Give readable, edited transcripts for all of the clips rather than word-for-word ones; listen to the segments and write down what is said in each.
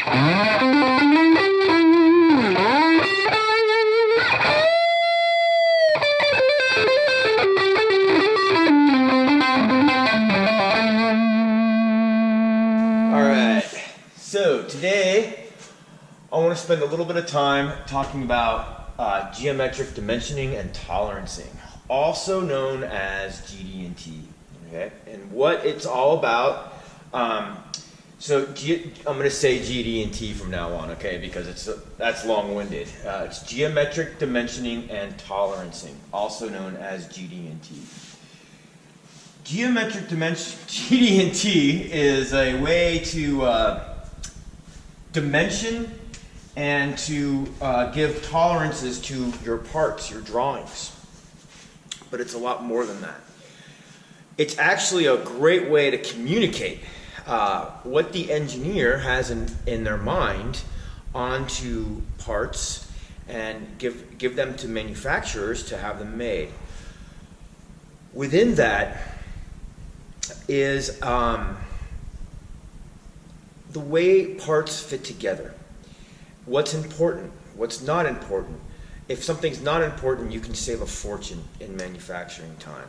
So today I want to spend a little bit of time talking about geometric dimensioning and tolerancing, also known as GD&T. Okay, and what it's all about. I'm going to say GD&T from now on, okay, because that's long-winded. It's geometric dimensioning and tolerancing, also known as GD&T. Geometric dimension GD&T is a way to dimension and to give tolerances to your parts, your drawings. But it's a lot more than that. It's actually a great way to communicate what the engineer has in their mind onto parts and give them to manufacturers to have them made. Within that is the way parts fit together. What's important, what's not important. If something's not important, you can save a fortune in manufacturing time.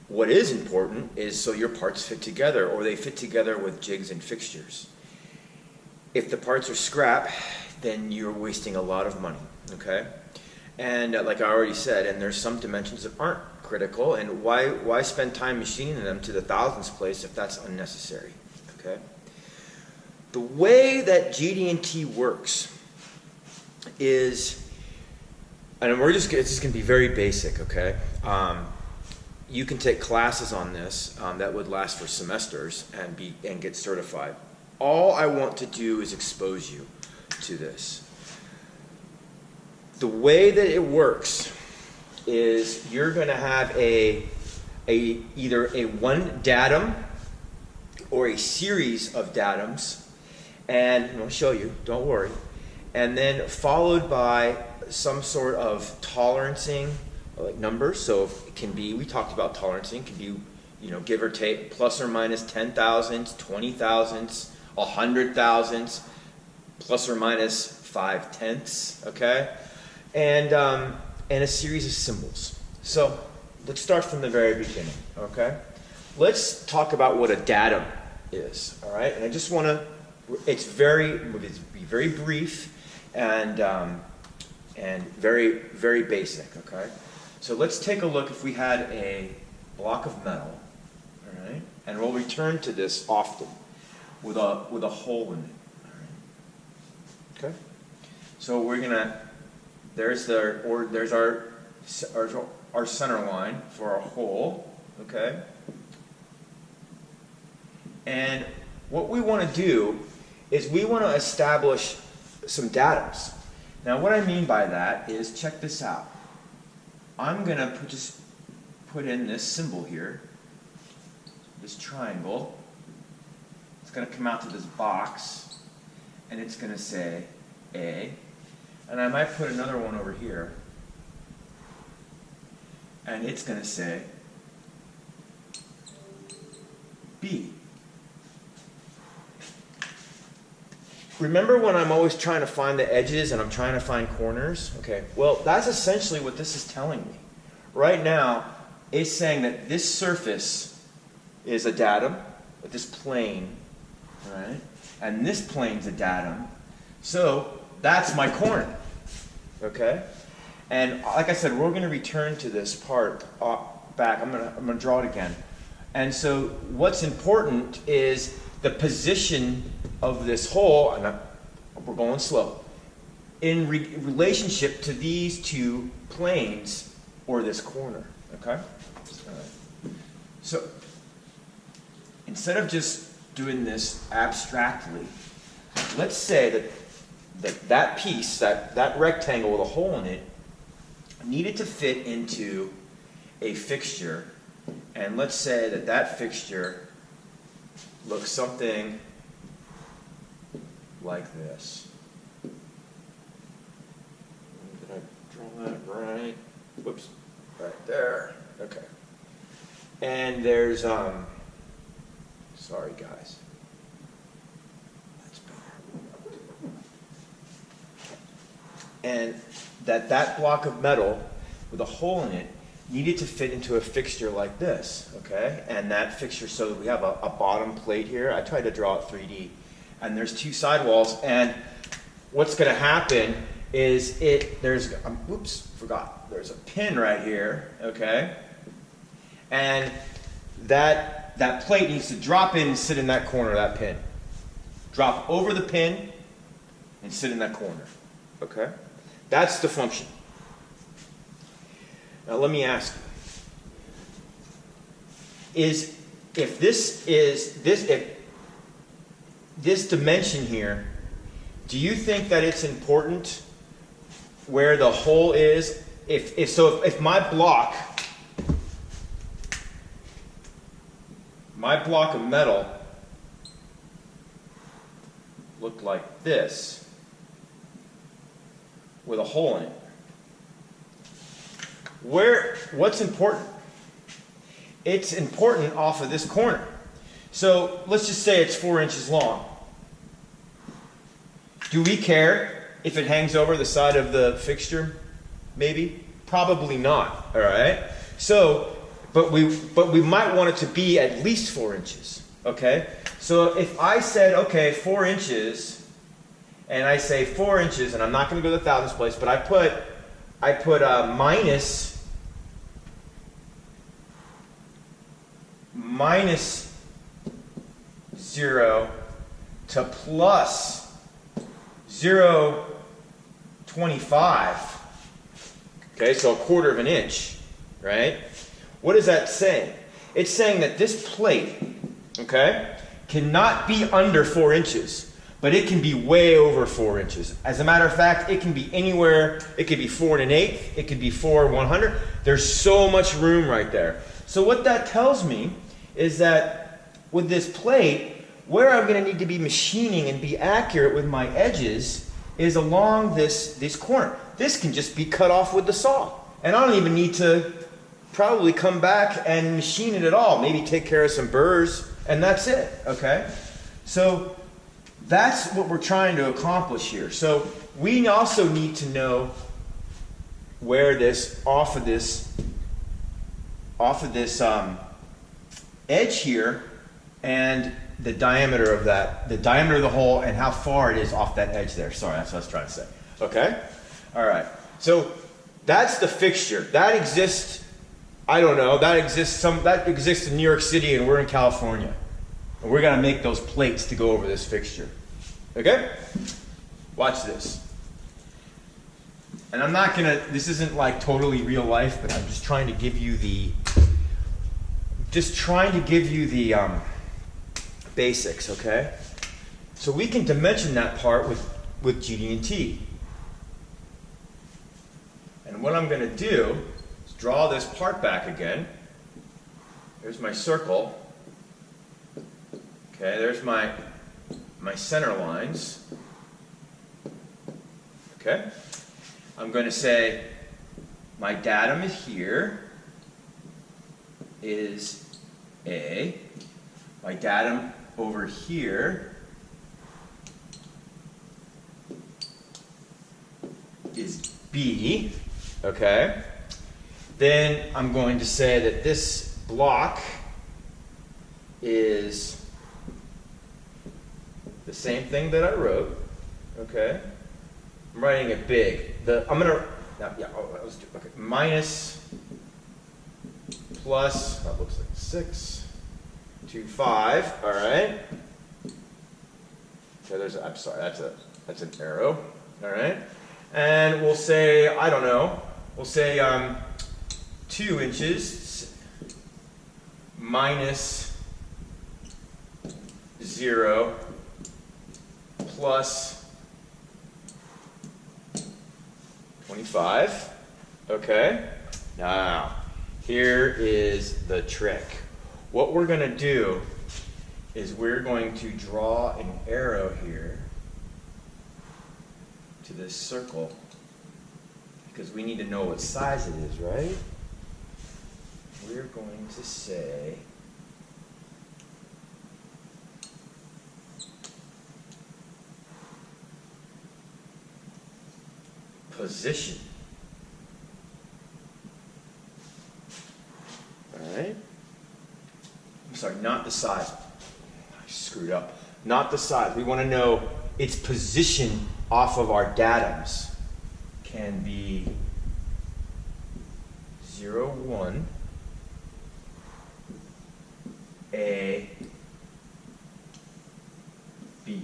What is important is so your parts fit together, or they fit together with jigs and fixtures. If the parts are scrap, then you're wasting a lot of money, okay? And like I already said, and there's some dimensions that aren't critical, and why spend time machining them to the thousandths place if that's unnecessary, okay? The way that GD&T works is, and it's just going to be very basic, okay? You can take classes on this that would last for semesters and get certified. All I want to do is expose you to this. The way that it works is you're going to have either a one datum or a series of datums, and I'll show you, don't worry, and then followed by some sort of tolerancing, like numbers. So it can be, we talked about tolerancing, it can be, give or take plus or minus 10 thousandths, 20 thousandths, 100 thousandths, plus or minus 5/10ths, okay? And a series of symbols. So let's start from the very beginning, okay? Let's talk about what a datum is, all right? And I just want to, it's be very brief and very, very basic, okay? So let's take a look if we had a block of metal, all right? And we'll return to this often with a hole in it, all right? Okay? So we're gonna, there's our center line for our hole, okay? And what we want to do is we want to establish some datums. Now what I mean by that is, check this out. I'm going to just put in this symbol here, this triangle. It's going to come out to this box, and it's going to say A. And I might put another one over here, and it's going to say B. Remember when I'm always trying to find the edges and I'm trying to find corners? Okay, well, that's essentially what this is telling me. Right now, it's saying that this surface is a datum, with this plane, right? And this plane's a datum. So that's my corner, okay? And like I said, we're going to return to this part back. I'm going to draw it again. And so what's important is the position of this hole, and we're going slow, in relationship to these two planes or this corner, okay? All right. So instead of just doing this abstractly, let's say that piece, that rectangle with a hole in it, needed to fit into a fixture, and let's say that fixture looks something like this. Did I draw that right? Whoops, right there. Okay. And there's, sorry guys. That's better. and that block of metal with a hole in it needed to fit into a fixture like this, okay? And that fixture, so that we have a bottom plate here. I tried to draw it 3D. And there's two sidewalls, and what's going to happen is there's a pin right here, okay? And that plate needs to drop in and sit in that corner of that pin. Drop over the pin and sit in that corner, okay? That's the function. Now let me ask you, if this dimension here, do you think that it's important where the hole is? If my block of metal looked like this with a hole in it, what's important? It's important off of this corner. So let's just say it's 4 inches long. Do we care if it hangs over the side of the fixture? Maybe? Probably not. All right. So, but we might want it to be at least 4 inches. Okay. So if I said, okay, 4 inches, and I say 4 inches, and I'm not going to go to the thousandths place, but I put minus 0 to plus 0.25. Okay, so 1/4 of an inch, right? What is that saying? It's saying that this plate, okay, cannot be under 4 inches, but it can be way over 4 inches. As a matter of fact, it can be anywhere. It could be 4 1/8. It could be 4 100. There's so much room right there. So what that tells me is that with this plate, where I'm going to need to be machining and be accurate with my edges is along this corner. This can just be cut off with the saw. And I don't even need to probably come back and machine it at all. Maybe take care of some burrs, and that's it, okay? So that's what we're trying to accomplish here. So we also need to know where this, off of this edge here, and the diameter of the hole, and how far it is off that edge there. Sorry, that's what I was trying to say. Okay? All right. So that's the fixture. That exists, I don't know, that exists in New York City, and we're in California. And we're going to make those plates to go over this fixture. Okay? Watch this. And I'm not going to, this isn't like totally real life, but I'm just trying to give you the basics, okay? So we can dimension that part with GD&T. And what I'm going to do is draw this part back again. Here's my circle. Okay, there's my center lines. Okay? I'm going to say my datum is here is A. My datum over here is B, okay? Then I'm going to say that this block is the same thing that I wrote, okay? I'm writing it big. Minus plus, that looks like 6 to 5, all right? Okay, I'm sorry, that's an arrow, all right? And we'll say, I don't know, we'll say 2 inches minus 0 plus 25, okay? Now, here is the trick. What we're going to do is we're going to draw an arrow here to this circle because we need to know what size it is, right? We're going to say position. All right? I'm sorry, not the size. I screwed up. Not the size. We want to know its position off of our datums. Can be 0, 1, A, B.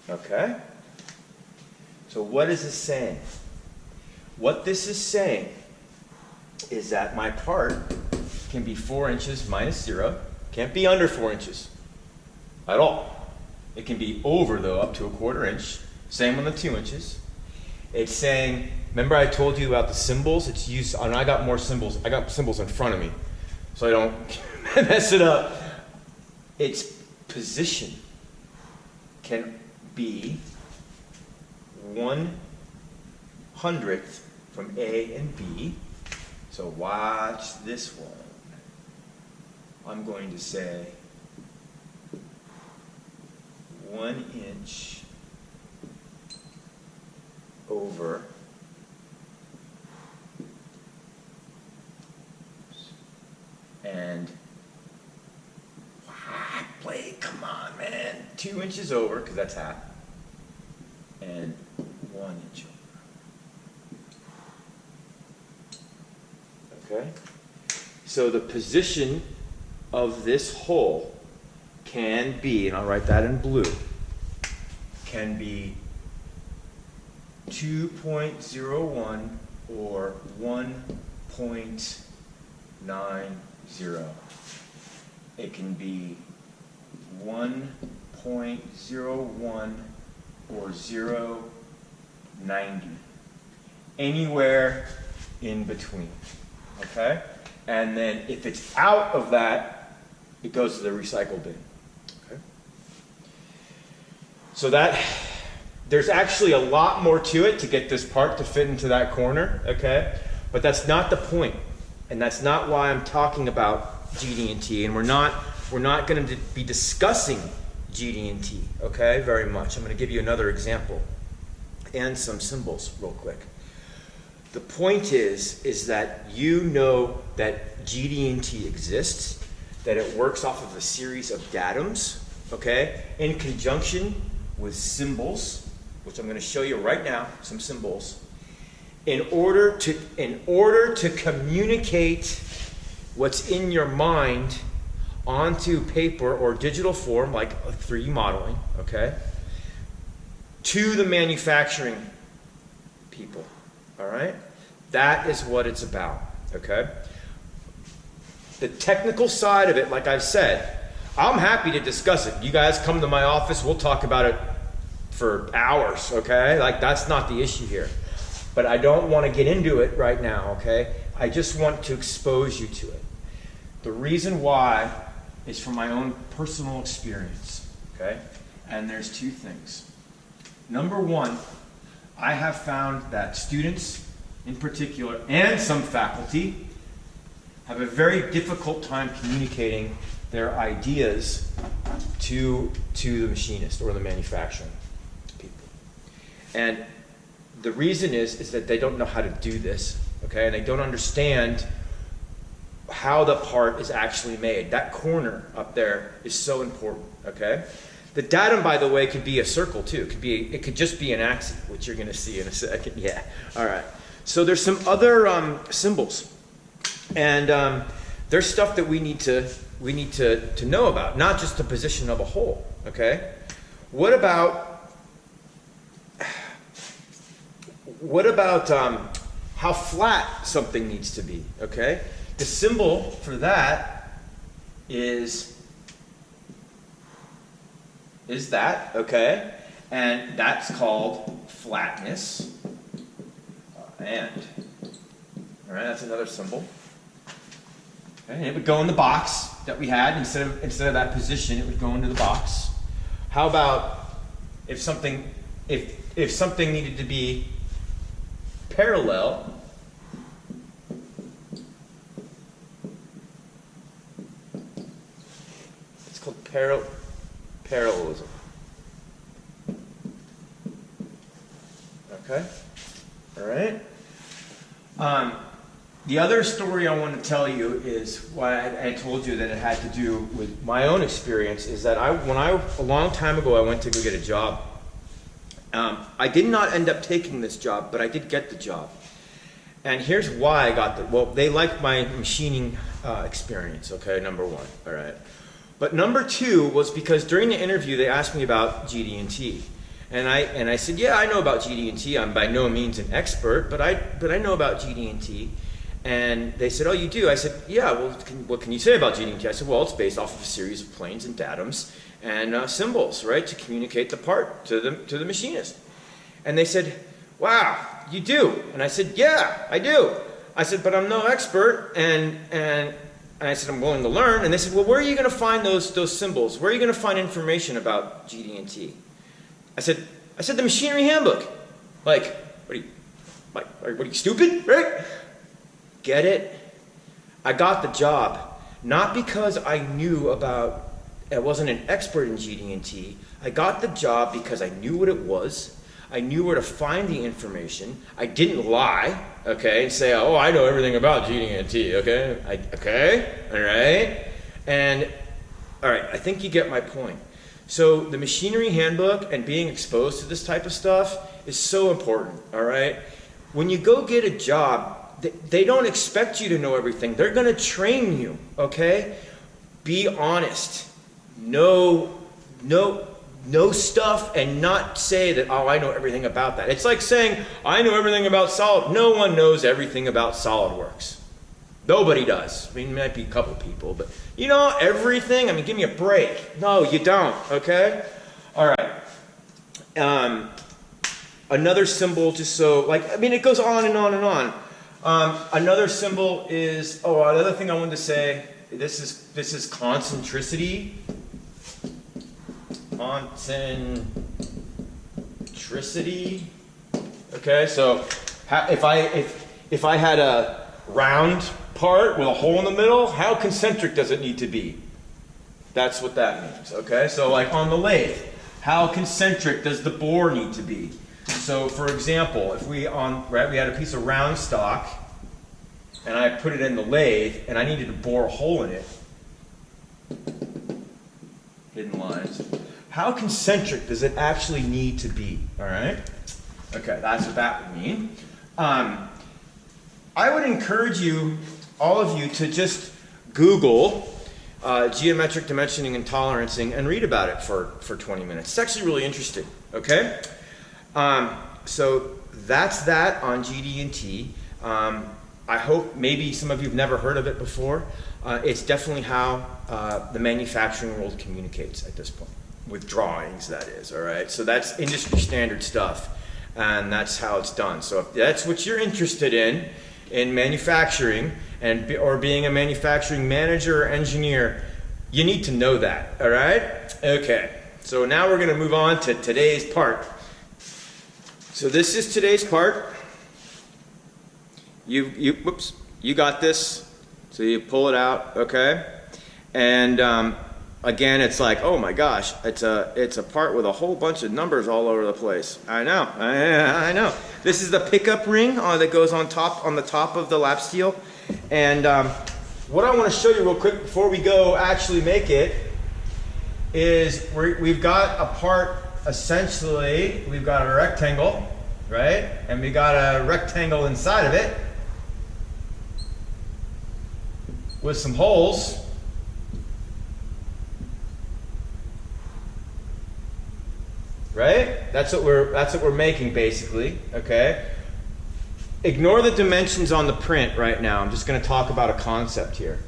Okay? So what is this saying? What this is saying is that my part can be 4 inches minus 0. Can't be under 4 inches at all. It can be over, though, up to a 1/4 inch. Same on the 2 inches. It's saying, remember I told you about the symbols? It's used, and I got more symbols. I got symbols in front of me, so I don't mess it up. Its position can be 1/100th from A and B. So watch this one. I'm going to say 1 inch over and Blake, come on, man. 2 inches over, because that's half, and 1 inch over. Okay? So the position of this hole can be, and I'll write that in blue, can be 2.01 or 1.90. It can be 1.01 or 0.90. Anywhere in between. Okay? And then if it's out of that, it goes to the recycle bin. Okay? So that, there's actually a lot more to it to get this part to fit into that corner, okay? But that's not the point. And that's not why I'm talking about GD&T. And we're not going to be discussing GD&T, okay, very much. I'm going to give you another example and some symbols real quick. The point is that you know that GD&T exists, that it works off of a series of datums, okay, in conjunction with symbols, which I'm going to show you right now, some symbols, in order to communicate what's in your mind onto paper or digital form, like 3D modeling, okay, to the manufacturing people, all right? That is what it's about, okay? The technical side of it, like I've said, I'm happy to discuss it. You guys come to my office, we'll talk about it for hours, okay? Like, that's not the issue here. But I don't want to get into it right now, okay? I just want to expose you to it. The reason why is from my own personal experience, okay? And there's two things. Number one, I have found that students in particular, and some faculty, have a very difficult time communicating their ideas to the machinist or the manufacturing people. And the reason is that they don't know how to do this, okay? And they don't understand how the part is actually made. That corner up there is so important, okay? The datum, by the way, could be a circle too. It could just be an axis, which you're going to see in a second. Yeah. All right. So there's some other symbols, and there's stuff that we need to know about, not just the position of a hole. Okay. What about how flat something needs to be? Okay. The symbol for that is that, okay? And that's called flatness. And, all right, that's another symbol. Okay, and it would go in the box that we had. Instead of that position, it would go into the box. How about if something needed to be parallel? It's called parallelism. Okay? All right? The other story I want to tell you is why I told you that it had to do with my own experience is that a long time ago, I went to go get a job. I did not end up taking this job, but I did get the job. And here's why I got the, well, they liked my machining experience, okay, number one, all right. But number two was because during the interview, they asked me about GD&T. And I said, yeah, I know about GD&T. I'm by no means an expert, but I know about GD&T. And they said, oh, you do? I said, yeah, well, what can you say about GD&T? I said, well, it's based off of a series of planes and datums and symbols, right, to communicate the part to the machinist. And they said, wow, you do? And I said, yeah, I do. I said, but I'm no expert, and I said, I'm willing to learn. And they said, well, where are you going to find those symbols? Where are you going to find information about GD&T? I said, the machinery handbook. Like, what are you, stupid, right? Get it? I got the job, not because I wasn't an expert in GD&T. I got the job because I knew what it was. I knew where to find the information. I didn't lie, okay, and say, oh, I know everything about GD&T, okay? Okay, all right? And, all right, I think you get my point. So the machinery handbook and being exposed to this type of stuff is so important, all right? When you go get a job, they don't expect you to know everything. They're going to train you, okay? Be honest. Know stuff and not say that, oh, I know everything about that. It's like saying, I know everything about solid. No one knows everything about SolidWorks. Nobody does. I mean, there might be a couple people, but you know everything? I mean, give me a break. No, you don't, okay? All right. Another symbol, just so, like, I mean, it goes on and on and on. Another symbol is, another thing I wanted to say, this is concentricity. Concentricity. Okay, so if I had a round part with a hole in the middle, how concentric does it need to be? That's what that means. Okay, so like on the lathe, how concentric does the bore need to be? So for example, if we had a piece of round stock and I put it in the lathe and I needed to bore a hole in it, hidden lines. How concentric does it actually need to be? All right? Okay, that's what that would mean. I would encourage you, all of you, to just Google geometric dimensioning and tolerancing and read about it for 20 minutes. It's actually really interesting, okay? So that's that on GD&T. I hope maybe some of you have never heard of it before. It's definitely how the manufacturing world communicates at this point. With drawings, that is, all right? So that's industry standard stuff, and that's how it's done. So if that's what you're interested in manufacturing, or being a manufacturing manager or engineer, you need to know that, all right? Okay, so now we're going to move on to today's part. So this is today's part. Whoops, you got this. So you pull it out, okay? And again, it's like, oh my gosh, it's a part with a whole bunch of numbers all over the place. I know, I know. This is the pickup ring that goes on the top of the lap steel. And what I want to show you real quick before we go actually make it is we've got a part, essentially, we've got a rectangle, right? And we got a rectangle inside of it with some holes. Right? That's what we're making basically, okay? Ignore the dimensions on the print right now. I'm just going to talk about a concept here.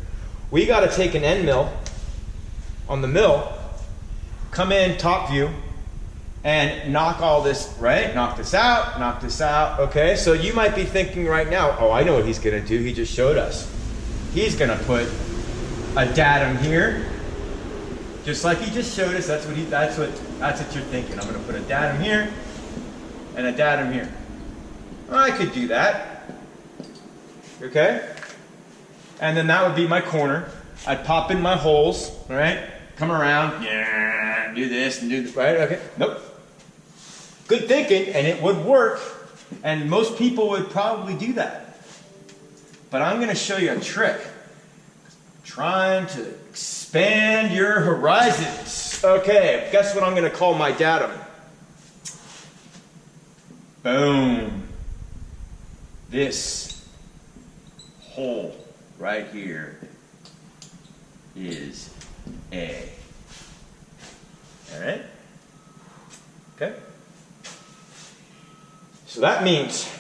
We got to take an end mill on the mill, come in top view, and knock all this, right? Knock this out, okay? So you might be thinking right now, oh, I know what he's going to do. He just showed us. He's going to put a datum here, just like he just showed us. That's what you're thinking. I'm going to put a datum here and a datum here. I could do that, okay? And then that would be my corner. I'd pop in my holes, right? Come around, yeah, do this and do this, right? Okay, nope. Good thinking, and it would work, And most people would probably do that. But I'm going to show you a trick. Trying to expand your horizons. Okay, guess what I'm going to call my datum? Boom. This hole right here is A. All right? Okay? So that means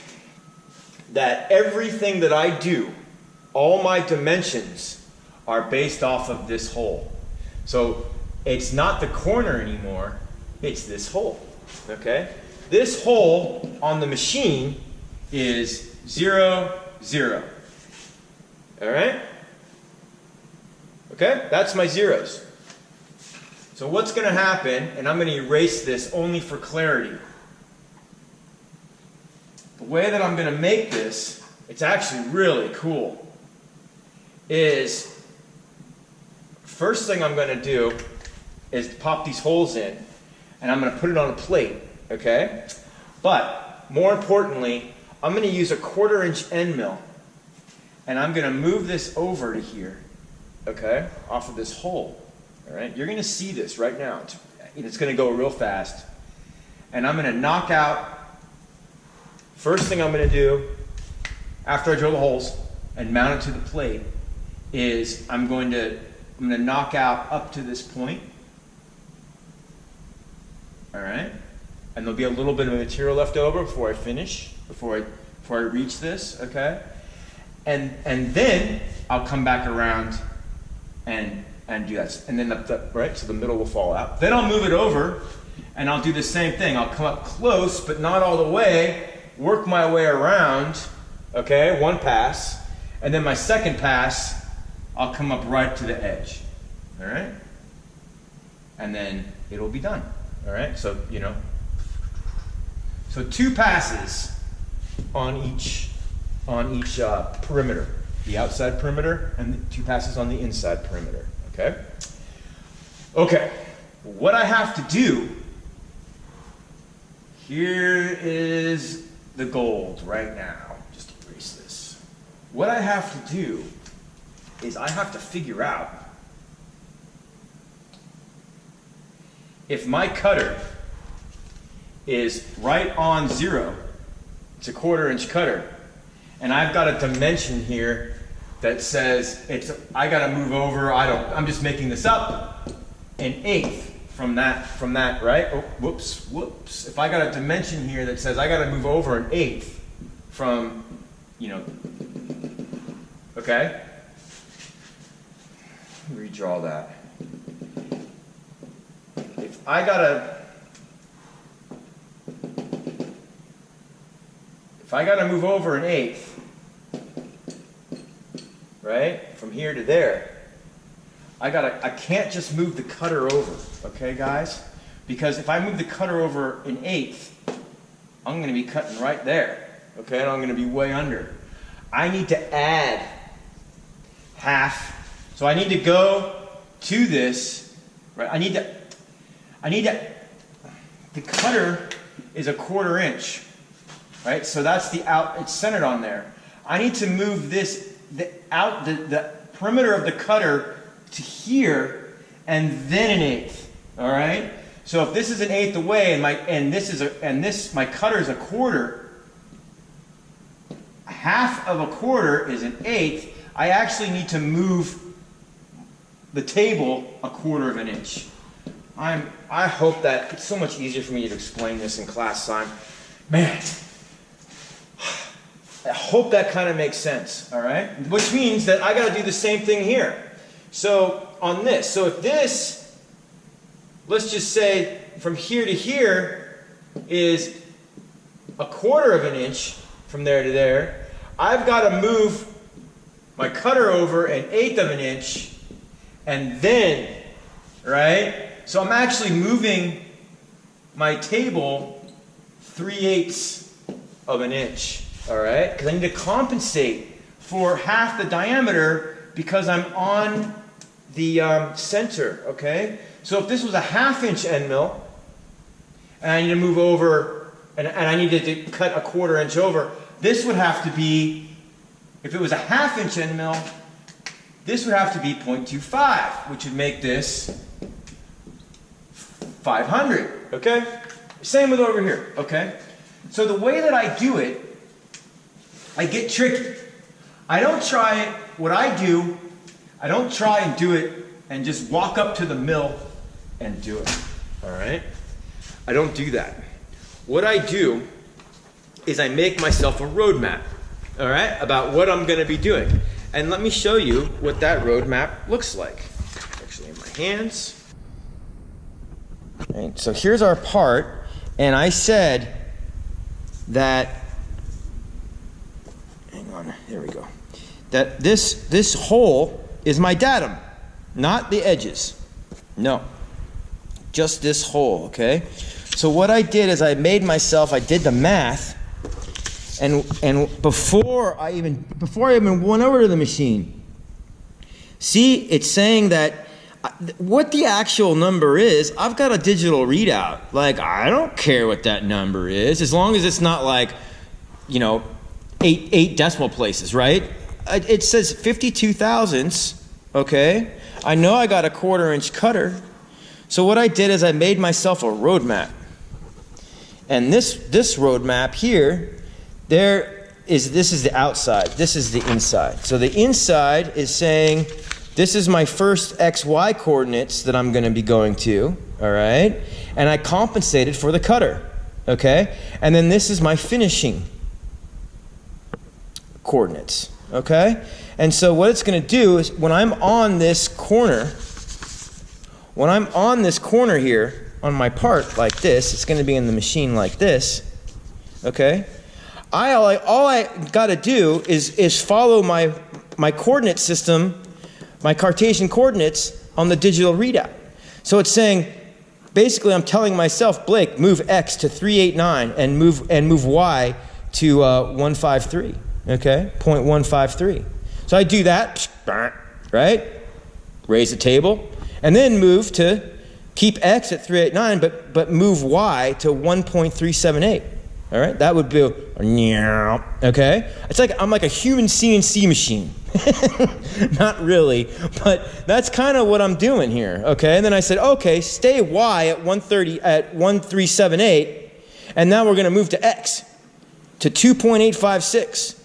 that everything that I do, all my dimensions are based off of this hole. So it's not the corner anymore, it's this hole. Okay? This hole on the machine is 0, 0. All right? Okay? That's my zeros. So what's going to happen, and I'm going to erase this only for clarity. The way that I'm going to make this, it's actually really cool, is first thing I'm going to do is pop these holes in, and I'm going to put it on a plate, okay? But more importantly, I'm going to use a 1/4 inch end mill, and I'm going to move this over to here, okay, off of this hole. All right, you're going to see this right now. It's going to go real fast. And I'm going to knock out, first thing I'm going to do after I drill the holes and mount it to the plate is I'm going to knock out up to this point. All right, and there'll be a little bit of material left over before I finish, before I reach this, okay? And then I'll come back around and do that. And then right, so the middle will fall out. Then I'll move it over and I'll do the same thing. I'll come up close, but not all the way, work my way around, okay, one pass. And then my second pass, I'll come up right to the edge, all right? And then it'll be done, all right? So, so 2 passes on each perimeter. The outside perimeter and 2 passes on the inside perimeter. Okay? Okay. What I have to do, here is the gold right now. Just erase this. What I have to do is I have to figure out if my cutter is right on 0, it's a 1/4 inch cutter, and I've got a dimension here that says I got to move over, I'm just making this up, 1/8 from that, right? Oh, whoops. If I got a dimension here that says I got to move over 1/8 from, okay? Redraw that. If I got to move over 1/8, right, from here to there, I can't just move the cutter over, okay, guys? Because if I move the cutter over 1/8, I'm going to be cutting right there, okay, and I'm going to be way under. I need to add half, so I need to go to this, right? The cutter is a 1/4 inch, right? So that's it's centered on there. I need to move this the perimeter of the cutter to here, and then 1/8. All right. So if this is 1/8 away, and my cutter is a 1/4, half of a 1/4 is 1/8. I actually need to move the table a 1/4 inch. I hope that it's so much easier for me to explain this in class time. Man. I hope that kind of makes sense, all right? Which means that I got to do the same thing here. So on this, so if this, let's just say from here to here is a 1/4 inch from there to there, I've got to move my cutter over 1/8 inch, and then, right? So I'm actually moving my table 3/8 inch. All right, because I need to compensate for half the diameter because I'm on the center, okay? So if this was a 1/2 inch end mill, and I need to move over and I needed to cut a 1/4 inch over, this would have to be, if it was a 1/2 inch end mill, this would have to be 0.25, which would make this 500, okay? Same with over here, okay? So the way that I do it, I get tricky. I don't try it, what I do, I don't try and do it and just walk up to the mill and do it, all right? I don't do that. What I do is I make myself a roadmap, all right, about what I'm gonna be doing. And let me show you what that roadmap looks like. Actually, in my hands. All right, so here's our part, and I said that, hang on, there we go, that this hole is my datum, not the edges. No, just this hole, okay? So what I did is I did the math, and before I even went over to the machine, see, it's saying that what the actual number is, I've got a digital readout. Like, I don't care what that number is, as long as it's not like, you know, eight decimal places, right? It says 52 thousandths, okay? I know I got a 1/4 inch cutter. So what I did is I made myself a roadmap. And this roadmap here, this is the outside, this is the inside. So the inside is saying, this is my first XY coordinates that I'm going to be going to, all right? And I compensated for the cutter, okay? And then this is my finishing coordinates, okay? And so what it's going to do is when I'm on this corner here on my part like this, it's going to be in the machine like this, okay? All I got to do is follow my coordinate system, my Cartesian coordinates on the digital readout. So it's saying, basically I'm telling myself, Blake, move X to 389 and move Y to 153, okay? 0.153. So I do that, right? Raise the table, and then move to keep X at 389, but move Y to 1.378. All right, that would be, okay? It's like I'm like a human CNC machine. Not really, but that's kind of what I'm doing here, okay? And then I said, okay, stay Y at 1378, and now we're going to move to X to 2.856,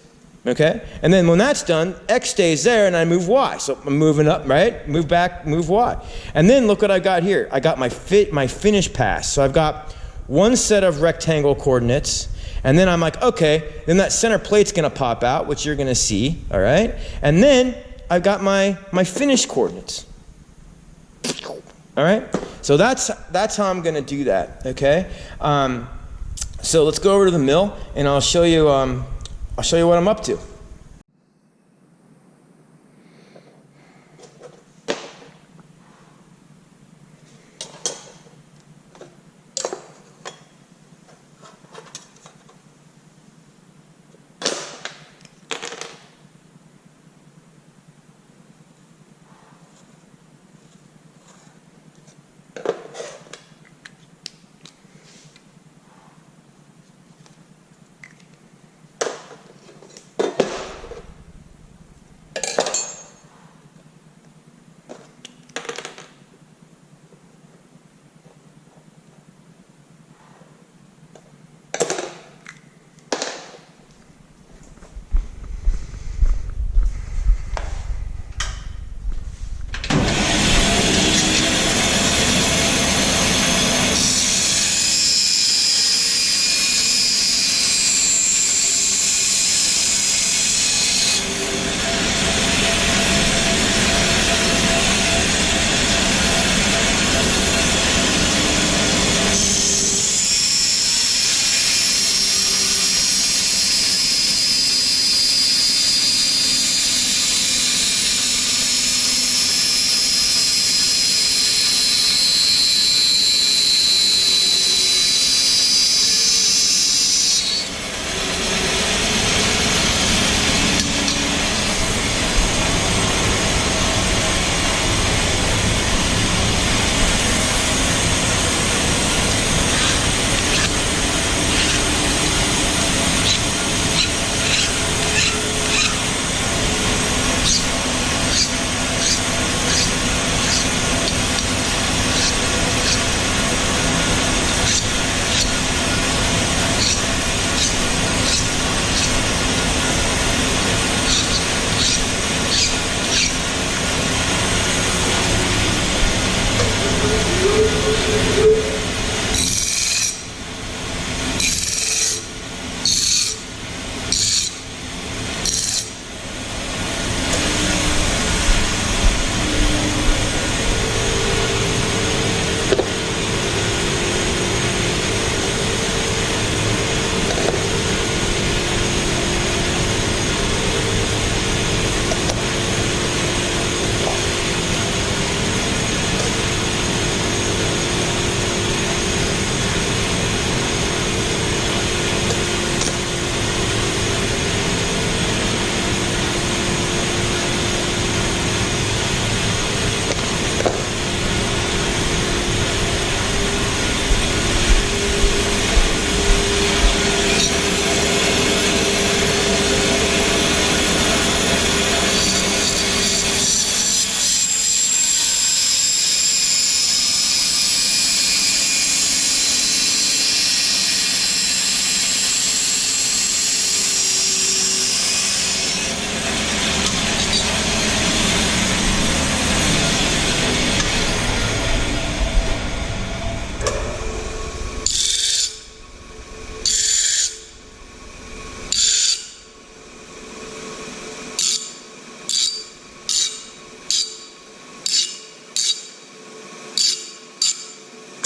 okay? And then when that's done, X stays there, and I move Y. So I'm moving up, right? Move back, move Y. And then look what I got here. I got my finish pass. So I've got one set of rectangle coordinates, and then I'm like, okay, then that center plate's gonna pop out, which you're gonna see, all right? And then I've got my finish coordinates, all right? So that's how I'm gonna do that, okay? So let's go over to the mill, and I'll show you what I'm up to.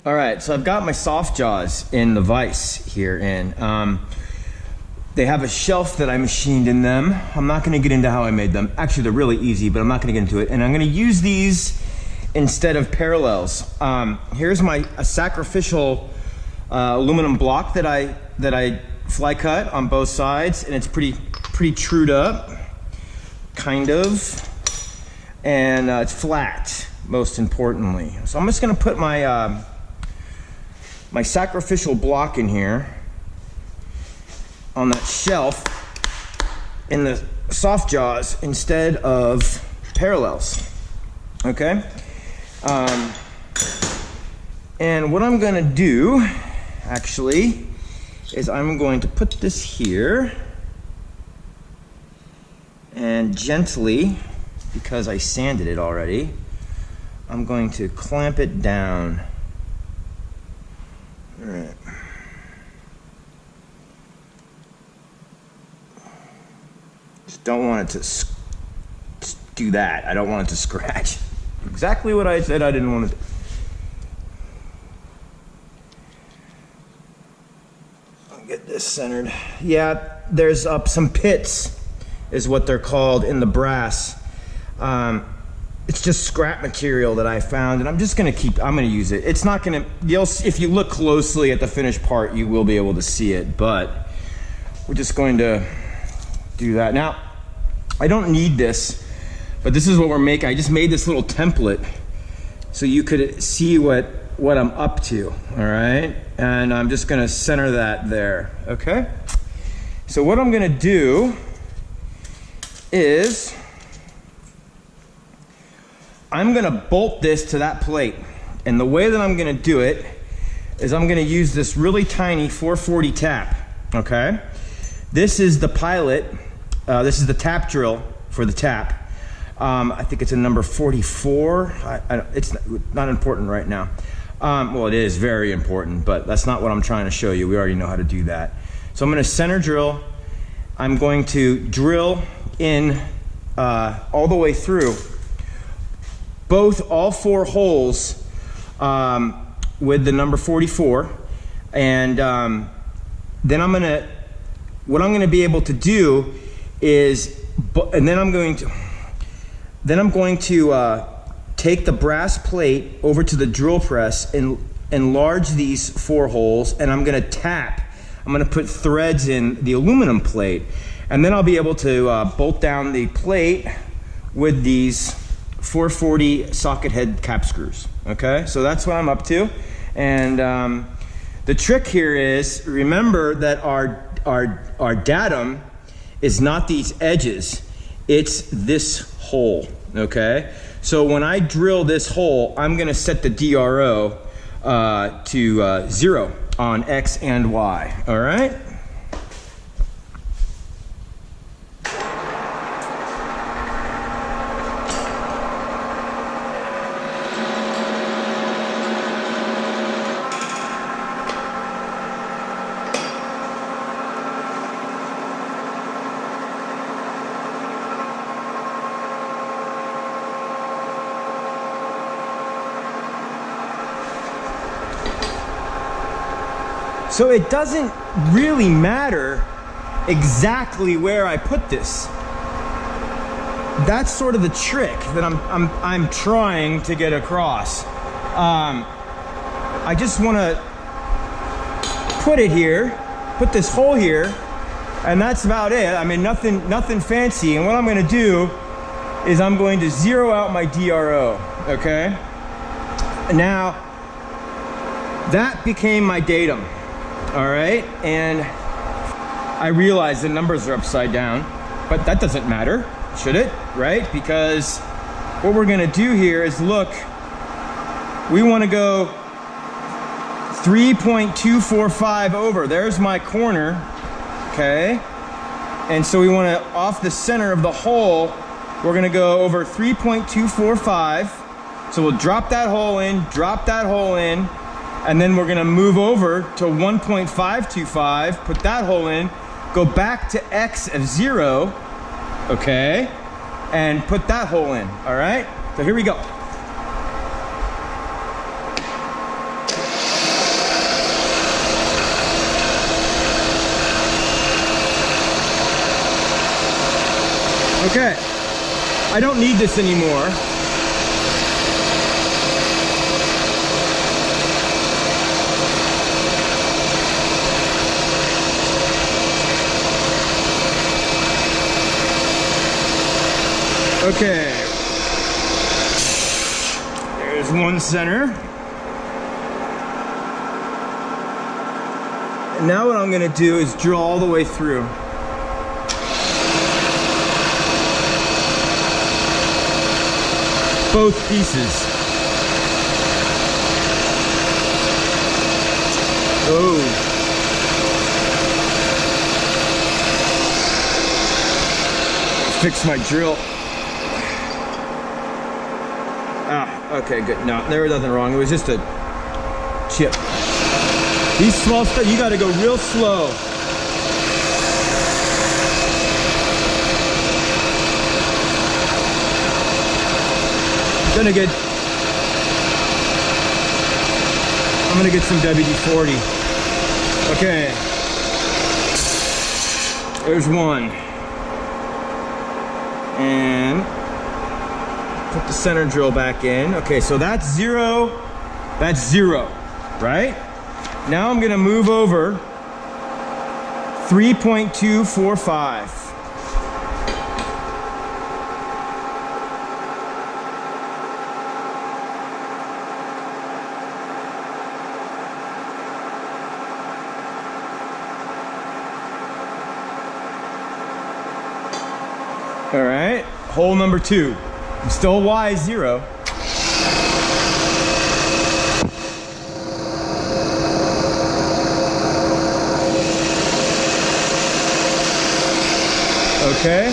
All right, so I've got my soft jaws in the vise here, and they have a shelf that I machined in them. I'm not gonna get into how I made them. Actually, they're really easy, but I'm not gonna get into it. And I'm gonna use these instead of parallels. Here's a sacrificial aluminum block that I fly cut on both sides, and it's pretty trued up, kind of, and it's flat, most importantly. So I'm just gonna put my my sacrificial block in here on that shelf in the soft jaws instead of parallels, okay? And what I'm gonna do, actually, is I'm going to put this here and gently, because I sanded it already, I'm going to clamp it down. All right. Just don't want it to do that. I don't want it to scratch. Exactly what I said I didn't want to do. I'll get this centered. Yeah, there's some pits, is what they're called in the brass. It's just scrap material that I found, and I'm gonna use it. It's not gonna, if you look closely at the finished part, you will be able to see it, but we're just going to do that. Now, I don't need this, but this is what we're making. I just made this little template so you could see what I'm up to, all right? And I'm just gonna center that there, okay? So what I'm gonna do is I'm gonna bolt this to that plate. And the way that I'm gonna do it is I'm gonna use this really tiny 440 tap, okay? This is the pilot, this is the tap drill for the tap. I think it's a number 44. It's not important right now. Well, it is very important, but that's not what I'm trying to show you. We already know how to do that. So I'm gonna center drill. I'm going to drill in all the way through all four holes with the number 44, and then what I'm gonna be able to do is, then I'm going to take the brass plate over to the drill press and enlarge these four holes, and I'm gonna put threads in the aluminum plate, and then I'll be able to bolt down the plate with these 440 socket head cap screws, okay? So that's what I'm up to. And the trick here is, remember that our datum is not these edges, it's this hole, okay? So when I drill this hole, I'm gonna set the DRO to 0 on X and Y, all right? So it doesn't really matter exactly where I put this. That's sort of the trick that I'm trying to get across. I just want to put it here, put this hole here, and that's about it. I mean, nothing fancy. And what I'm going to do is I'm going to zero out my DRO, okay? Now, that became my datum. All right, and I realize the numbers are upside down, but that doesn't matter, should it? Right? Because what we're gonna do here is, look, we wanna go 3.245 over. There's my corner, okay? And so we wanna, off the center of the hole, we're gonna go over 3.245. So we'll drop that hole in, and then we're gonna move over to 1.525, put that hole in, go back to X of 0, okay? And put that hole in, all right? So here we go. Okay, I don't need this anymore. Okay, there's one center. And now what I'm going to do is drill all the way through. Both pieces. Oh. Fix my drill. Ah, okay, good. No, there was nothing wrong. It was just a chip. These small stuff, you gotta go real slow. I'm gonna get some WD-40. Okay. There's one. And put the center drill back in. Okay, so that's zero. That's zero, right? Now I'm gonna move over 3.245. All right, hole number 2. I'm still Y0. Okay.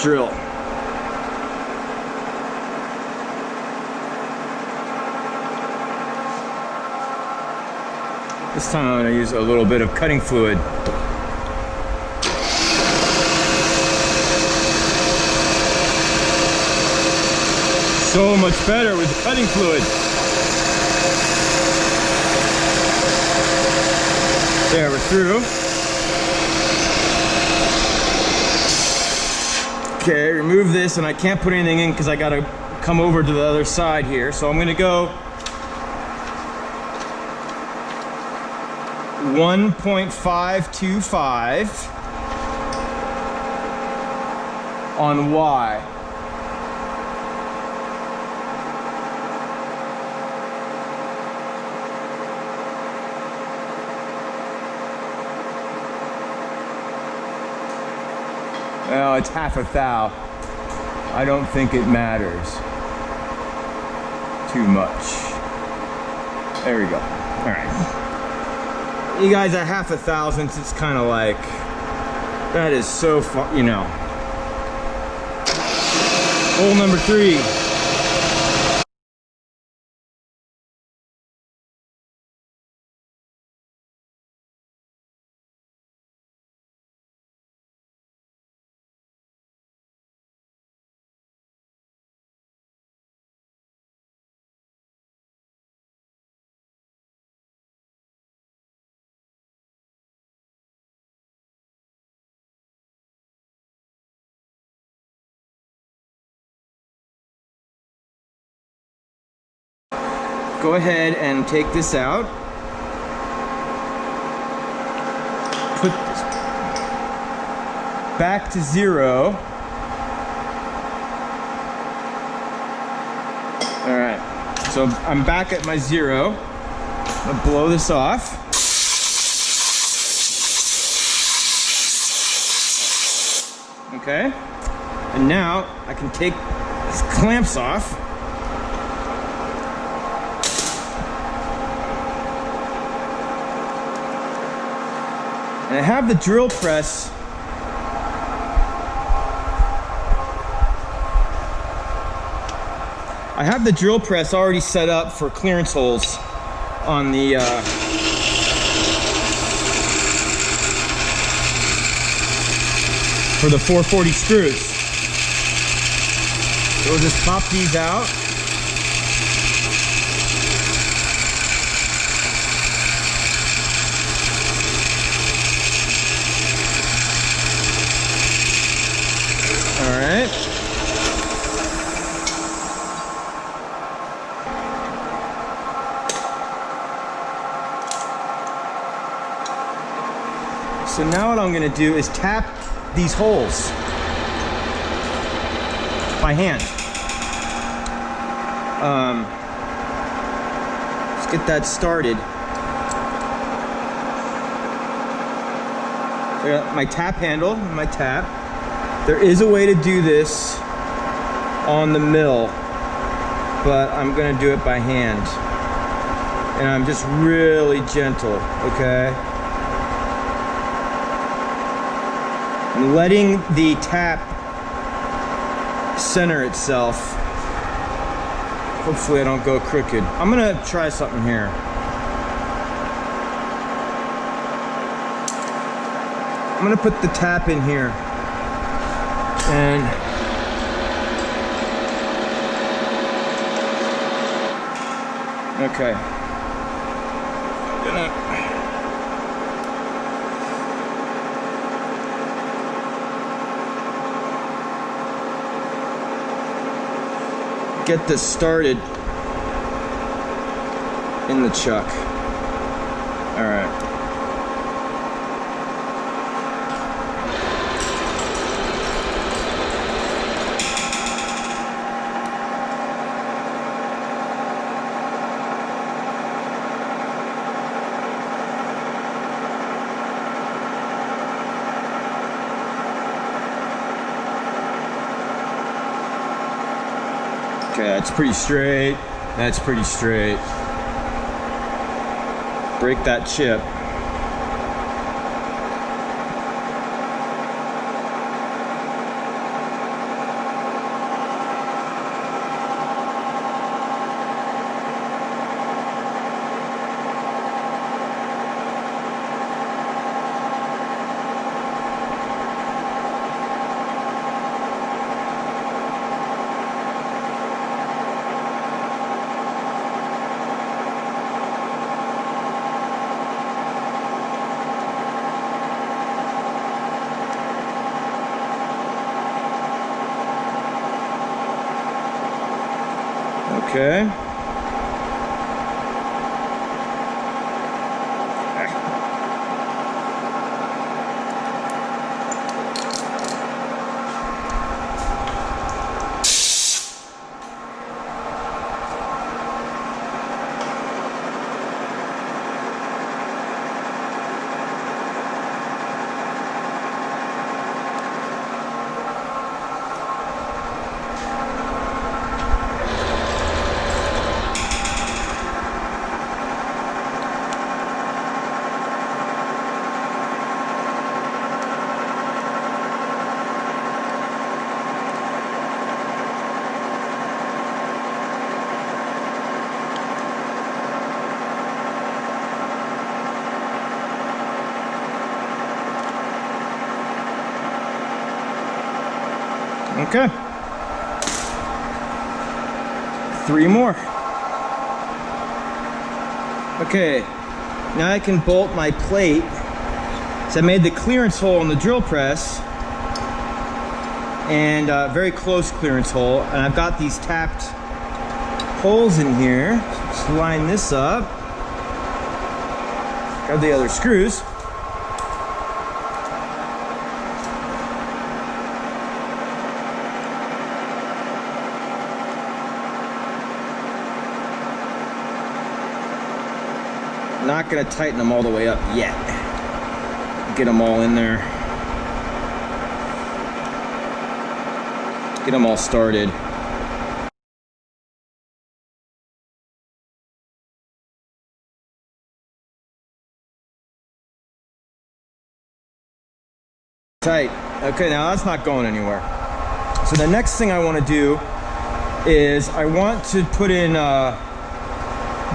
Drill. This time I'm going to use a little bit of cutting fluid. So much better with the cutting fluid. There, we're through. Okay, remove this, and I can't put anything in because I gotta come over to the other side here. So I'm gonna go 1.525 on Y. Well, it's half a thou. I don't think it matters too much. There we go. All right. You guys, at half a thousandths, it's kind of like, that is so far, you know. Hole number 3. Go ahead and take this out. Put this back to 0. All right, so I'm back at my 0. I'm gonna blow this off. Okay, and now I can take these clamps off. And I have the drill press already set up for clearance holes on the for the 440 screws. So we'll just pop these out. So now what I'm gonna do is tap these holes by hand. Let's get that started. So I got my tap handle and my tap. There is a way to do this on the mill, but I'm gonna do it by hand. And I'm just really gentle, okay? I'm letting the tap center itself. Hopefully I don't go crooked. I'm gonna try something here. I'm gonna put the tap in here. And okay. I'm gonna get this started in the chuck. All right. Okay, that's pretty straight. That's pretty straight. Break that chip. Okay. Okay. 3 more. Okay, now I can bolt my plate. So I made the clearance hole in the drill press, and very close clearance hole, and I've got these tapped holes in here. Just line this up. Grab the other screws. Not gonna tighten them all the way up yet. Get them all in there. Get them all started. Tight. Okay, now that's not going anywhere. So the next thing I want to do is I want to put in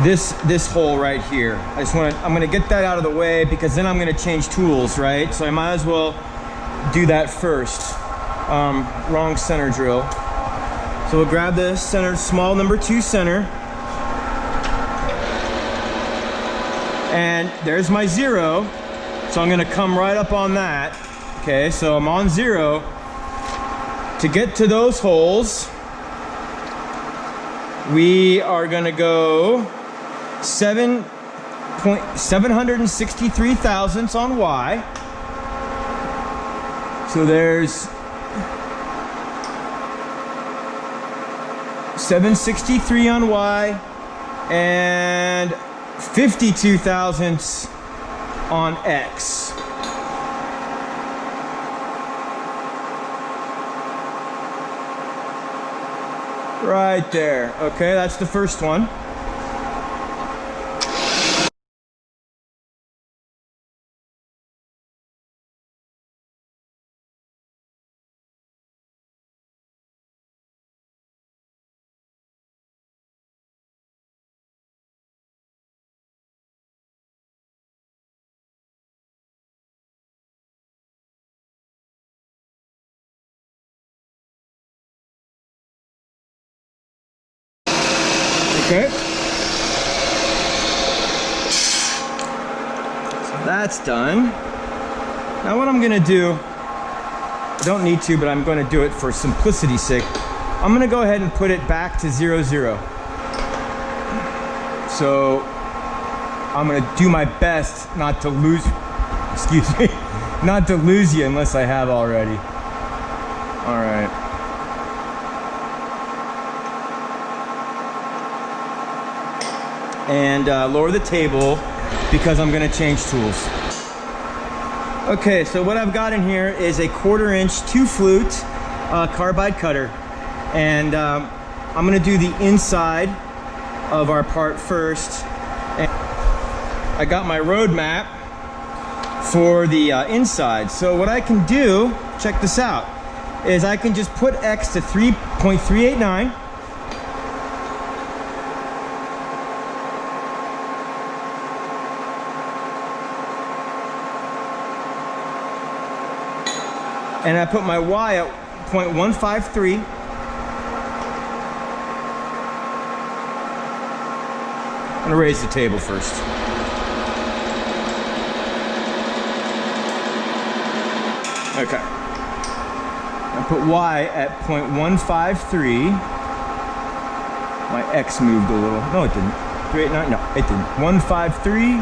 this hole right here. I'm gonna get that out of the way because then I'm gonna change tools, right? So I might as well do that first. Wrong center drill. So we'll grab the center, small number 2 center. And there's my 0. So I'm gonna come right up on that. Okay, so I'm on 0. To get to those holes, we are gonna go 7.763 thousandths on Y. So there's 763 on Y and 52 thousandths on X. Right there. Okay, that's the first one. Okay. So that's done. Now what I'm gonna do, I don't need to, but I'm gonna do it for simplicity's sake. I'm gonna go ahead and put it back to 0, 0. So I'm gonna do my best not to lose, excuse me, not to lose you unless I have already. All right. And lower the table because I'm gonna change tools. Okay, so what I've got in here is a 1/4 inch 2 flute carbide cutter. And I'm gonna do the inside of our part first. And I got my road map for the inside. So what I can do, check this out, is I can just put X to 3.389. And I put my Y at 0.153. I'm gonna raise the table first. Okay. I put Y at 0.153. My X moved a little. No, it didn't. 389, no, it didn't. 153.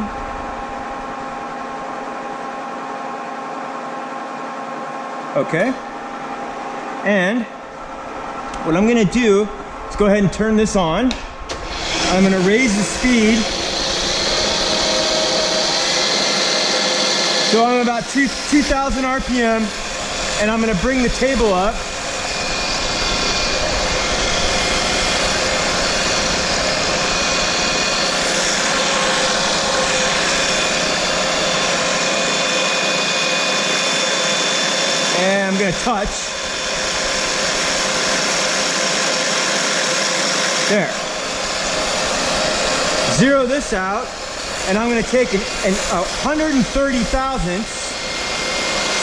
Okay, and what I'm gonna do is go ahead and turn this on. I'm gonna raise the speed. So I'm about 2,000 RPM, and I'm gonna bring the table up. And I'm gonna touch. There. Zero this out, and I'm gonna take an 130 thousandths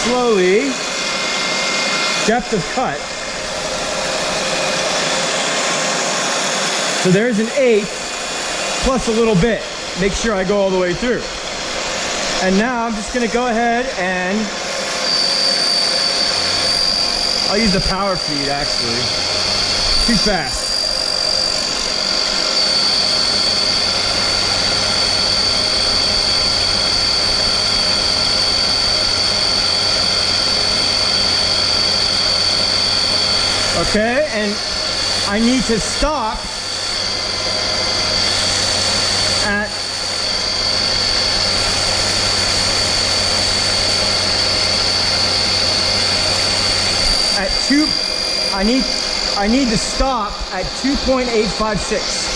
slowly, depth of cut. So there's an 1/8 plus a little bit. Make sure I go all the way through. And now I'm just gonna go ahead and I'll use the power feed actually. Too fast. Okay, and I need to stop at two. I need to stop at 2.856.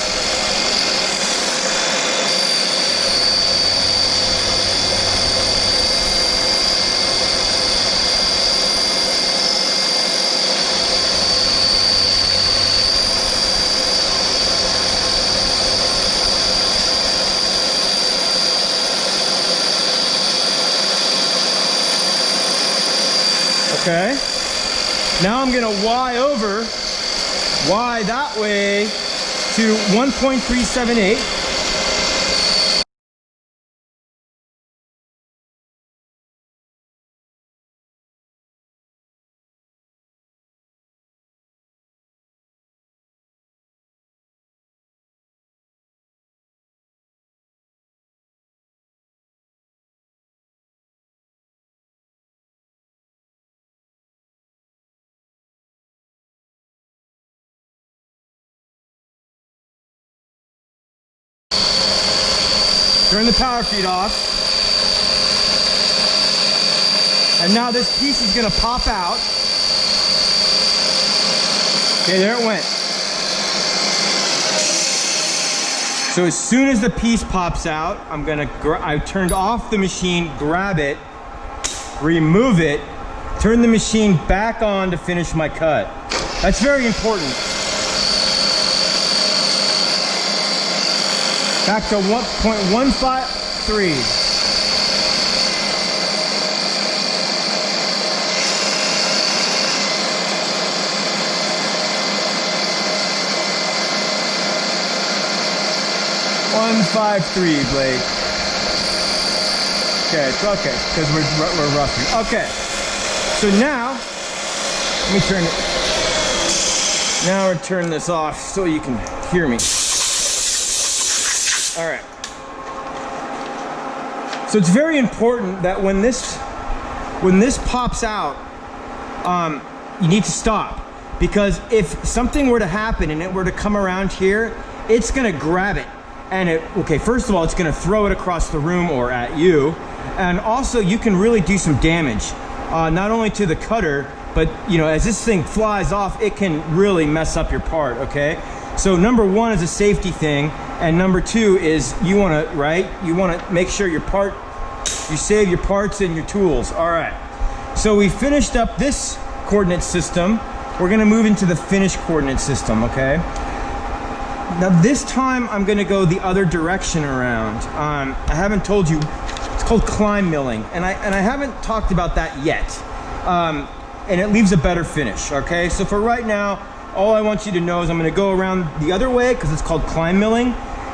Okay. Now I'm gonna Y that way to 1.378. Turn the power feed off. And now this piece is gonna pop out. Okay, there it went. So as soon as the piece pops out, I turned off the machine, grab it, remove it, turn the machine back on to finish my cut. That's very important. Back to 1.153. Blake. Okay, it's okay, because we're roughing. Okay, so now, let me turn it. Now I'll turn this off so you can hear me. All right. So it's very important that when this pops out, you need to stop, because if something were to happen and it were to come around here, it's gonna grab it. And okay, first of all, it's gonna throw it across the room or at you. And also you can really do some damage, not only to the cutter, but as this thing flies off, it can really mess up your part, okay? So number one is a safety thing. And number two is you wanna make sure you save your parts and your tools. All right, so we finished up this coordinate system. We're gonna move into the finished coordinate system, okay? Now this time I'm gonna go the other direction around. I haven't told you, it's called climb milling, and I haven't talked about that yet. And it leaves a better finish, okay? So for right now, all I want you to know is I'm gonna go around the other way because it's called climb milling,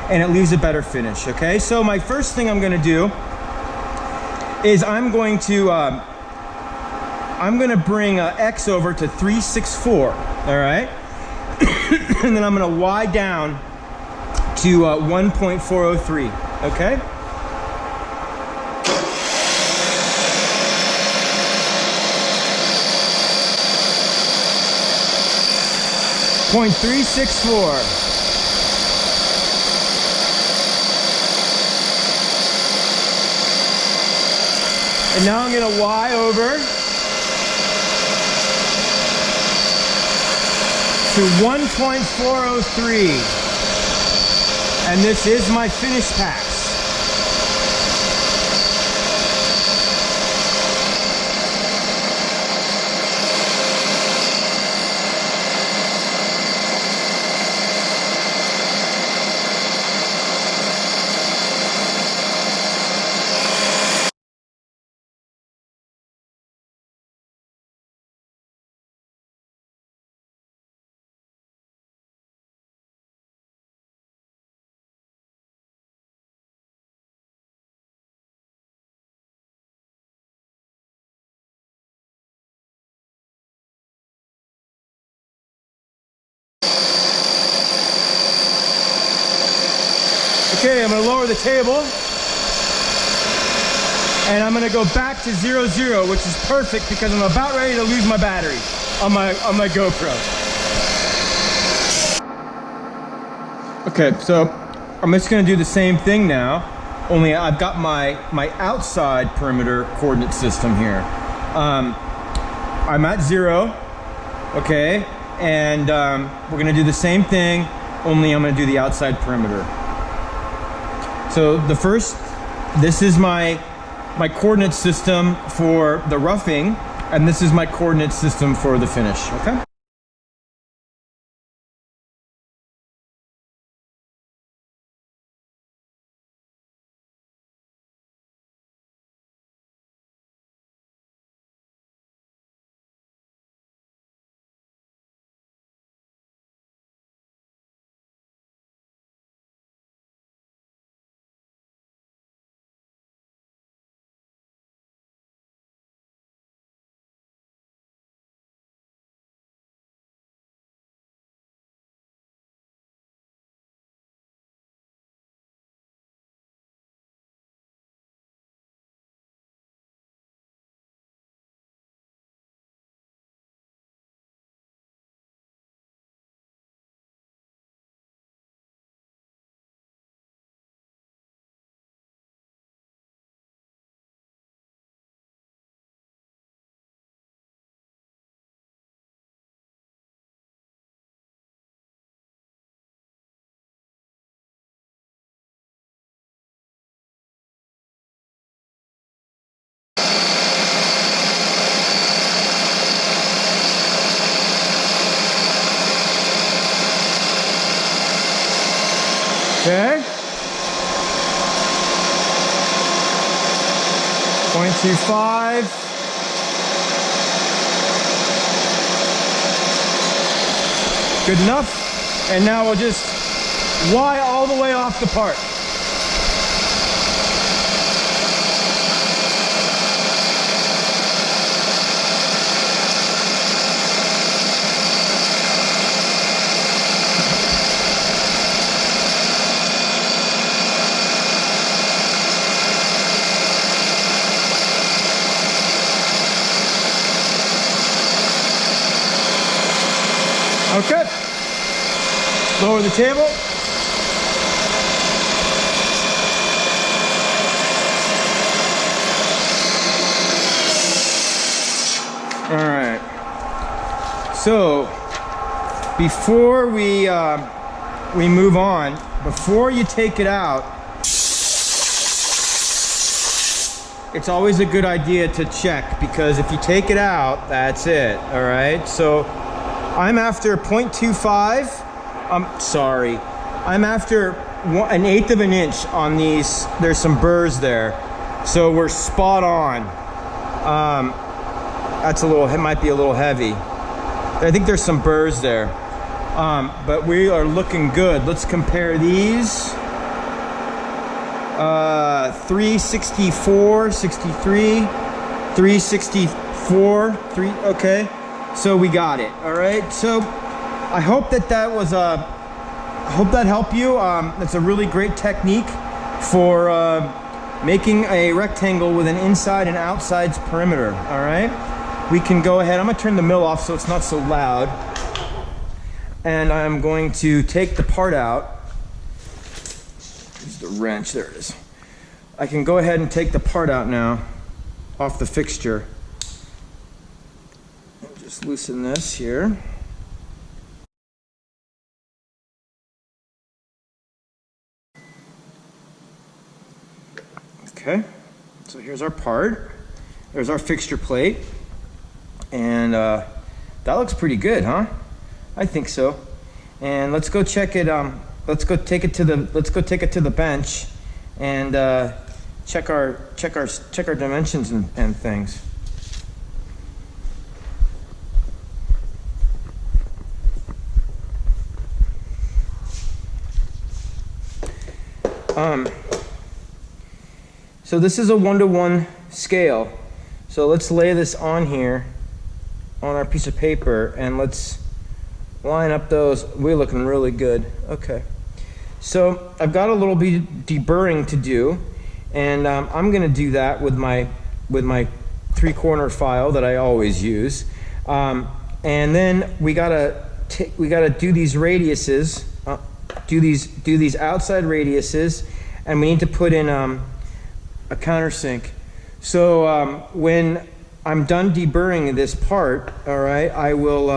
and it leaves a better finish, okay? So my first thing I'm gonna do is I'm going to bring X over to 364, all right? And then I'm gonna Y down to 1.403, okay? .364. And now I'm gonna Y over to 1.403. And this is my finish pass. Okay, I'm gonna lower the table. And I'm gonna go back to 0, 0, which is perfect because I'm about ready to lose my battery on my GoPro. Okay, so I'm just gonna do the same thing now, only I've got my outside perimeter coordinate system here. I'm at 0, okay, and we're gonna do the same thing, only I'm gonna do the outside perimeter. So this is my coordinate system for the roughing, and this is my coordinate system for the finish, okay? .25. Good enough. And now we'll just Y all the way off the part. Okay. Lower the table. All right. So before we move on, before you take it out, it's always a good idea to check, because if you take it out, that's it. All right. So I'm after 0.25. I'm after 1/8 of an inch on these. There's some burrs there, so we're spot on. That's a little. It might be a little heavy. I think there's some burrs there, but we are looking good. Let's compare these. 364, 63, 364, 3. Okay. So we got it. All right. So I hope that was I hope that helped you. It's a really great technique for making a rectangle with an inside and outside perimeter. All right. We can go ahead. I'm gonna turn the mill off so it's not so loud, and I'm going to take the part out. There's the wrench. There it is. I can go ahead and take the part out now off the fixture. Just loosen this here. Okay, so here's our part. There's our fixture plate, and that looks pretty good, huh? I think so. And let's go check it. Let's go take it to the bench, and check our dimensions and things. So this is a 1-to-1 scale. So let's lay this on here on our piece of paper, and let's line up those. We're looking really good. Okay. So I've got a little bit deburring to do, and I'm going to do that with my 3-corner file that I always use. And then we gotta do these radiuses, do these outside radiuses, and we need to put in a countersink. So when I'm done deburring this part, all right, I will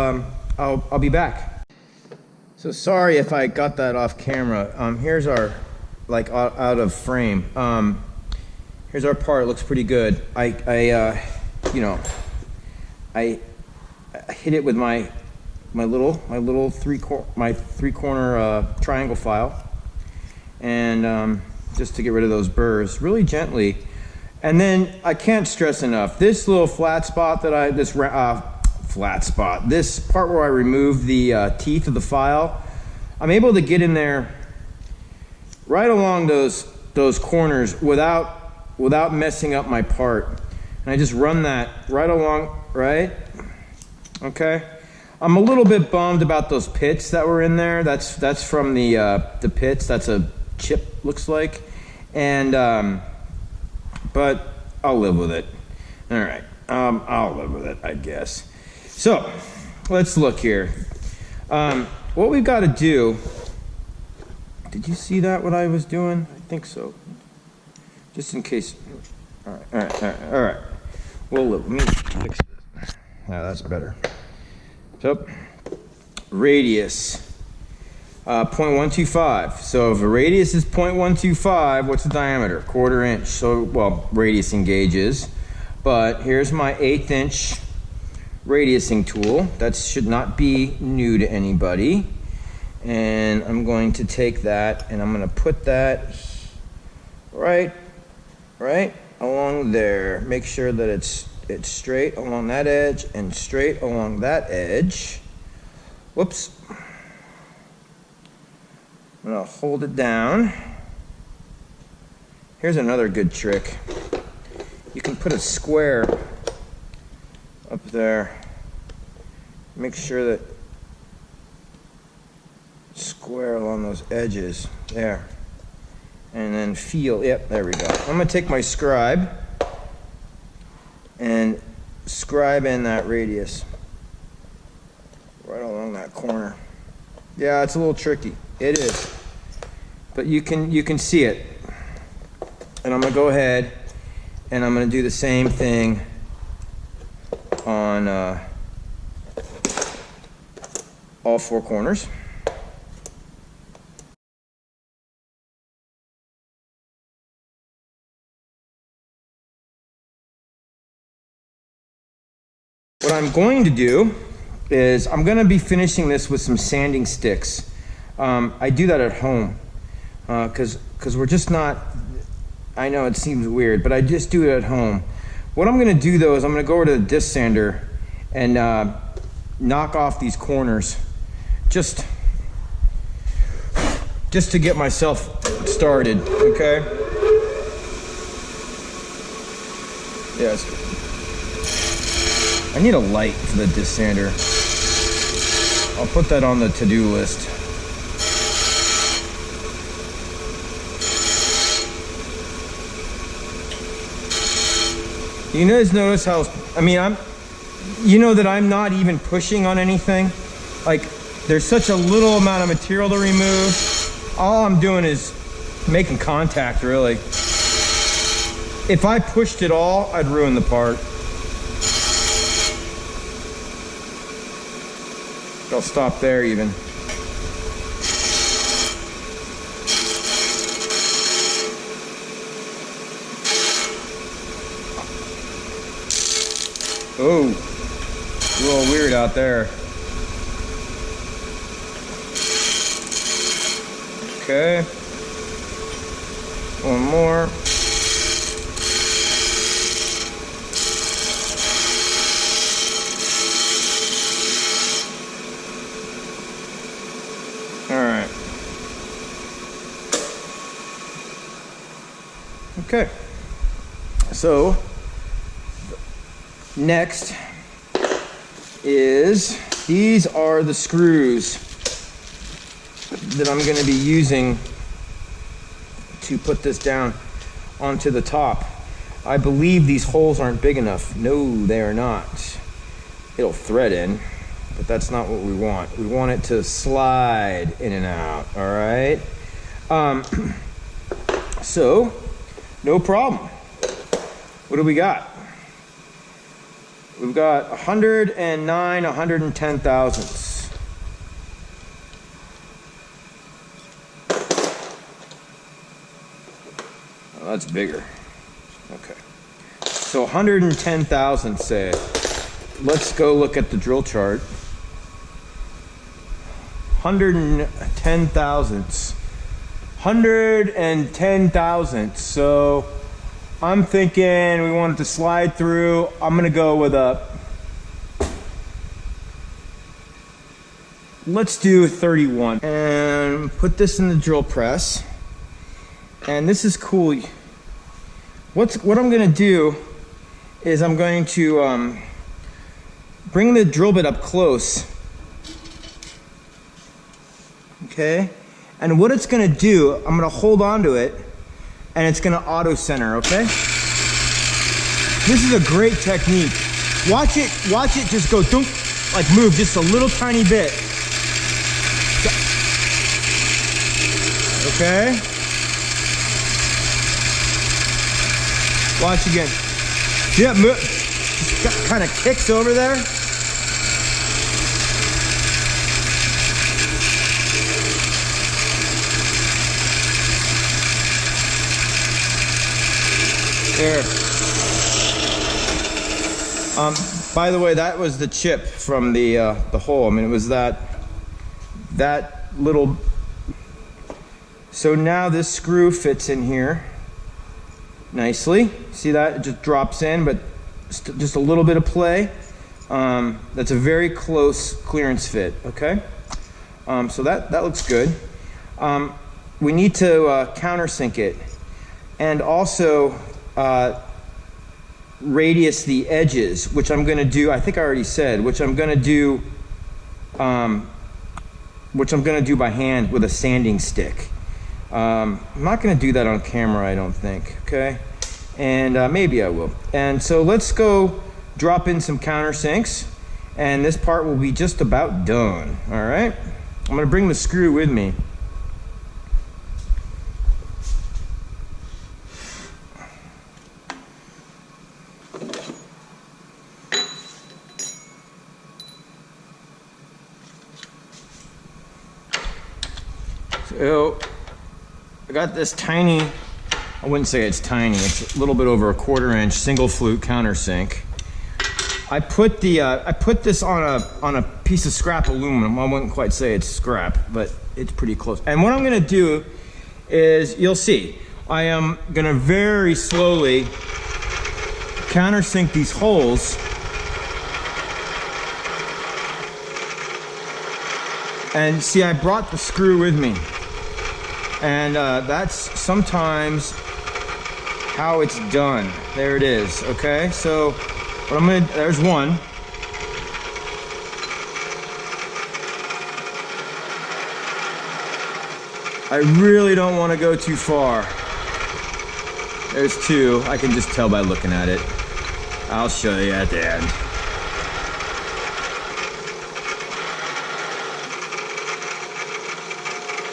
I'll be back. So sorry if I got that off camera. Here's our, like, out of frame. Here's our part. It looks pretty good. I hit it with my three-corner triangle file, and just to get rid of those burrs really gently. And then I can't stress enough, this little flat spot that this part where I removed the teeth of the file, I'm able to get in there right along those corners without messing up my part. And I just run that right along, right? Okay. I'm a little bit bummed about those pits that were in there. That's from the pits. That's a chip, looks like. And but I'll live with it. All right. I'll live with it, I guess. So let's look here. What we've got to do. Did you see that? What I was doing? I think so. Just in case. All right. Well, let me fix this. Yeah, that's better. So, radius, 0.125. So if a radius is 0.125, what's the diameter? 1/4 inch. So, well, radiusing gauges. But here's my 1/8 inch radiusing tool. That should not be new to anybody. And I'm going to take that and I'm going to put that right along along there. Make sure that it's straight along that edge and straight along that edge. Whoops. I'm gonna hold it down. Here's another good trick. You can put a square up there. Make sure that square along those edges there. And then feel, yep, there we go. I'm gonna take my scribe and scribe in that radius right along that corner. Yeah, it's a little tricky. It is. But you can see it. And I'm gonna go ahead and I'm gonna do the same thing on all four corners. What I'm going to do is I'm going to be finishing this with some sanding sticks. I do that at home because we're just not, I know it seems weird, but I just do it at home. What I'm going to do though is I'm going to go over to the disc sander and knock off these corners just to get myself started, okay? Yes. I need a light for the disc sander. I'll put that on the to-do list. You guys notice how, I mean, you know that I'm not even pushing on anything. Like, there's such a little amount of material to remove. All I'm doing is making contact, really. If I pushed it all, I'd ruin the part. I'll stop there even. Oh, a little weird out there. Okay. One more. Okay, so next is, these are the screws that I'm going to be using to put this down onto the top. I believe these holes aren't big enough. No, they are not. It'll thread in, but that's not what we want. We want it to slide in and out, all right? So, no problem. What do we got? We've got 109 110 thousandths. Oh, that's bigger. Okay. So 110 thousandths, say. Let's go look at the drill chart. 110 thousandths. 110 thousandths. So I'm thinking we want it to slide through. I'm gonna go with let's do 31 and put this in the drill press. And this is cool. What I'm gonna do is I'm going to bring the drill bit up close. Okay? And what it's gonna do, I'm gonna hold on to it and it's gonna auto center, okay? This is a great technique. Watch it just go dunk, like move just a little tiny bit. Okay? Watch again. Yeah, move. Just kind of kicks over there. There. By the way, that was the chip from the hole. I mean, it was that little. So now this screw fits in here. nicely. See that? It just drops in, but just a little bit of play. That's a very close clearance fit, okay? So that looks good. We need to countersink it, and also radius the edges, which I'm going to do. I think I already said, which I'm going to do by hand with a sanding stick. I'm not going to do that on camera, I don't think. Okay, and maybe I will. And so let's go drop in some countersinks, and this part will be just about done. All right, I'm going to bring the screw with me. So I got this tiny, I wouldn't say it's tiny, it's a little bit over a 1/4 inch single flute countersink. I put this on a piece of scrap aluminum. I wouldn't quite say it's scrap, but it's pretty close. And what I'm gonna do is, you'll see, I am gonna very slowly countersink these holes. And see, I brought the screw with me. And that's sometimes how it's done. There it is, okay? So what I'm gonna, there's one. I really don't want to go too far. There's two. I can just tell by looking at it. I'll show you at the end.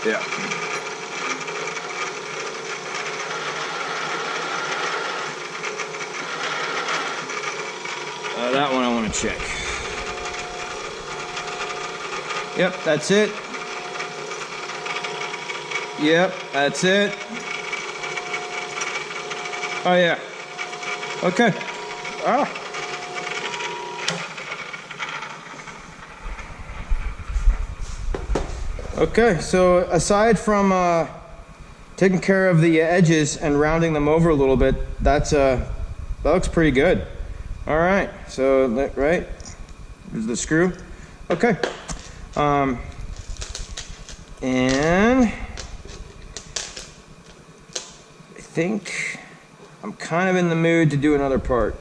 Yeah. That one I want to check. Yep, that's it. Yep, that's it. Oh yeah. Okay. Ah. Okay, so aside from taking care of the edges and rounding them over a little bit, that looks pretty good. All right, so right, there's the screw. Okay, and I think I'm kind of in the mood to do another part.